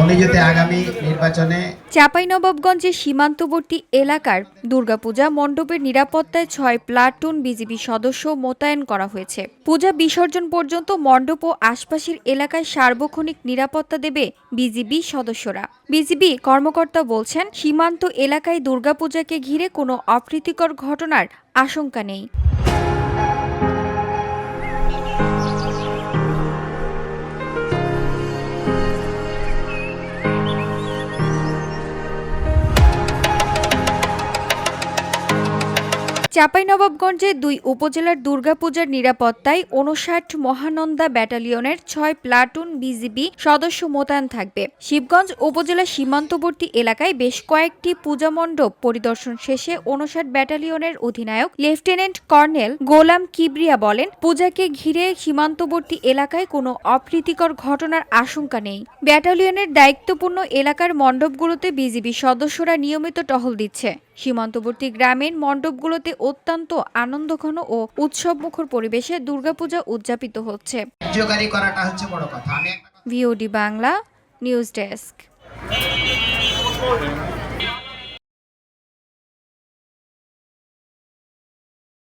অগ্নিজ্যোতি আগামী নির্বাচনে চাঁপাইনবাবগঞ্জের সীমান্তবর্তী এলাকার দুর্গাপূজা মণ্ডপের নিরাপত্তায় ৬ প্লাটুন বিজিবি সদস্য মোতায়েন করা হয়েছে। পূজা বিসর্জন পর্যন্ত মণ্ডপ ও আশপাশের এলাকায় সার্বক্ষণিক নিরাপত্তা দেবে বিজিবি সদস্যরা। বিজিবি কর্মকর্তা বলছেন, সীমান্ত এলাকায় দুর্গাপূজাকে ঘিরে কোনো অপ্রীতিকর ঘটনার আশঙ্কা নেই। চাঁপাইনবাবগঞ্জে ২ উপজেলার দুর্গাপূজার নিরাপত্তায় ৫৯ মহানন্দা ব্যাটালিয়নের ৬ প্লাটুন বিজিবি সদস্য মোতায়েন থাকবে। শিবগঞ্জ উপজেলা সীমান্তবর্তী এলাকায় বেশ কয়েকটি পূজা মণ্ডপ পরিদর্শন শেষে ৫৯ ব্যাটালিয়নের অধিনায়ক লেফটেন্যান্ট কর্নেল গোলাম কিবরিয়া বলেন, পূজাকে ঘিরে সীমান্তবর্তী এলাকায় কোনো অপ্রীতিকর ঘটনার আশঙ্কা নেই। ব্যাটালিয়নের দায়িত্বপূর্ণ এলাকার মণ্ডপগুলোতে বিজিবি সদস্যরা নিয়মিত টহল দিচ্ছে। সীমান্তবর্তী গ্রামীণ মণ্ডপগুলোতে অত্যন্ত আনন্দঘন ও উৎসবমুখর পরিবেশে দুর্গাপূজা উদযাপিত হচ্ছে। কার্যকারী করাটা হচ্ছে বড় কথা। VOD Bangla news desk.